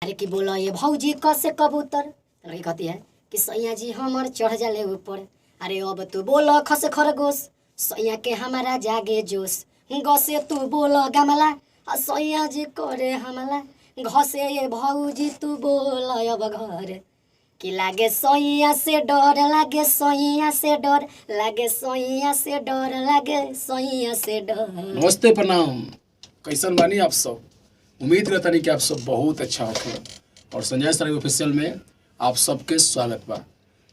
अरे कि बोला ये भौजी कैसे कबूतर। तो लड़की कहती है कि सैया जी हमर चढ़ जाले ऊपर। अरे अब तू बोला खस खरगोश, सैया के हमारा जागे जोश। गसे तू बोला गमला, सैया जी करे हमला। घसे ये भौजी तू बोला अब घर। कि लागे सैया से डर, लागे सैया से डर, लागे सैया से डर, लागे सैया से डर। नमस्ते, प्रणाम। कैसन बानी आप सब? उम्मीद करता नहीं कि आप सब बहुत अच्छा होखे और संजय सर ऑफिशियल में आप सबके स्वागत बा।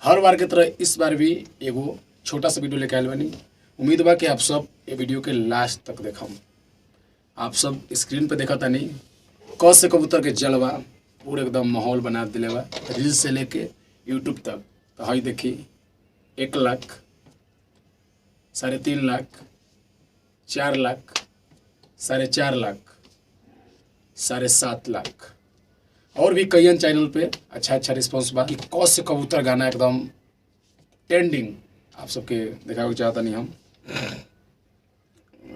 हर बार की तरह इस बार भी एगो छोटा सा वीडियो लेके आयल बानी। उम्मीद बा कि आप सब ये वीडियो के लास्ट तक देखम। आप सब स्क्रीन पे देखा तानी क से कबूतर के जलवा पूरे एकदम माहौल बना दिले बा, रील्स से लेके यूट्यूब तक। तो हई देखी 1 लाख, 3.5 लाख, 4 लाख, 4.5 लाख, 7.5 लाख और भी कई चैनल पे अच्छा रिस्पांस बा कि क से कबूतर गाना एकदम ट्रेंडिंग आप सबके दिखावे चाहता नहीं हम।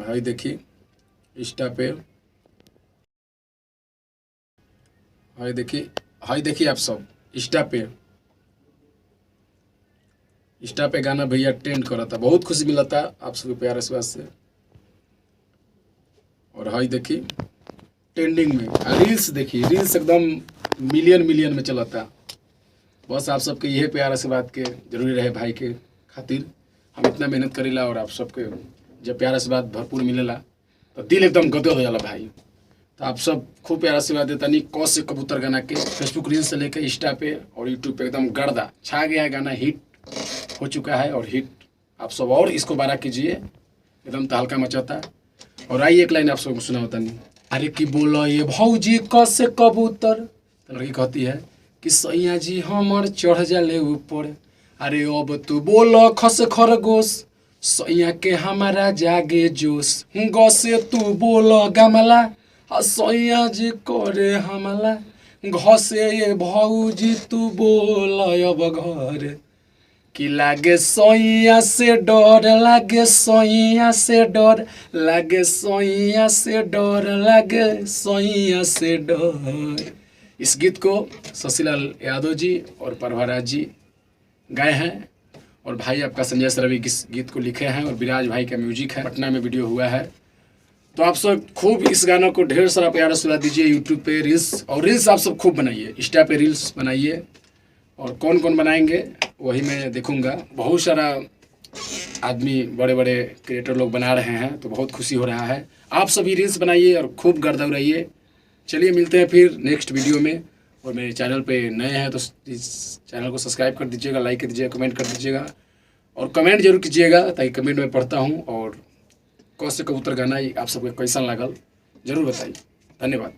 हई देखी इंस्टा पे, हई देखी आप सब इंस्टा पे गाना भैया ट्रेंड करता। बहुत खुशी मिलता आप सबके प्यार आशीर्वाद से। और हई देखी ट्रेंडिंग में रील्स, देखी रील्स एकदम मिलियन में चलता। बस आप सबके यही प्यार आशीर्वाद के जरूरी रहे भाई के खातिर। हम इतना मेहनत करेला और आप सबके जब प्यार आशीर्वाद भरपूर मिलेला तो दिल एकदम गदगद हो जाला भाई। तो आप सब खूब प्यार आशीर्वाद देता। नहीं क से कबूतर गाना के फेसबुक रील्स से लेकर इंस्टा पे और यूट्यूब पे एकदम गर्दा छा गया है। गाना हिट हो चुका है और हिट आप सब और इसको बड़ा कीजिए, एकदम तहलका मचाता। और आइए एक लाइन आप सबको सुना होता नहीं। अरे कि बोला ये भौजी क से कबूतर। तो लड़की कहती है कि सैया जी हमर चढ़ जाले ऊपर। अरे अब तू बोला खस खरगोश, सैया के हमारा जागे जोश। ग से तू बोला गमला, सैया जी करे हमला। घ से ये भौजी तू बोला अब घर। कि लागे सैया से डर, लागे सैया से डर, लागे सैया से डर, लागे सैया से डर। इस गीत को शशिलाल यादव जी और प्रभाराज जी गाए हैं और भाई आपका संजय सर भी इस गीत को लिखे हैं और विराज भाई का म्यूजिक है। पटना में वीडियो हुआ है। तो आप सब खूब इस गाना को ढेर सारा प्यार आशीर्वाद दीजिए। यूट्यूब पे रील्स आप सब खूब बनाइए, इंस्टा पे रील्स बनाइए। और कौन कौन बनाएंगे वही मैं देखूंगा। बहुत सारा आदमी बड़े बड़े क्रिएटर लोग बना रहे हैं तो बहुत खुशी हो रहा है। आप सभी रील्स बनाइए और खूब गर्दा उड़ाइए। चलिए मिलते हैं फिर नेक्स्ट वीडियो में। और मेरे चैनल पे नए हैं तो इस चैनल को सब्सक्राइब कर दीजिएगा, लाइक कर दीजिएगा, कमेंट कर दीजिएगा और कमेंट जरूर कीजिएगा ताकि कमेंट में पढ़ता हूँ। और क से कबूतर गाना आप सबको कैसा लागल जरूर बताइए। धन्यवाद।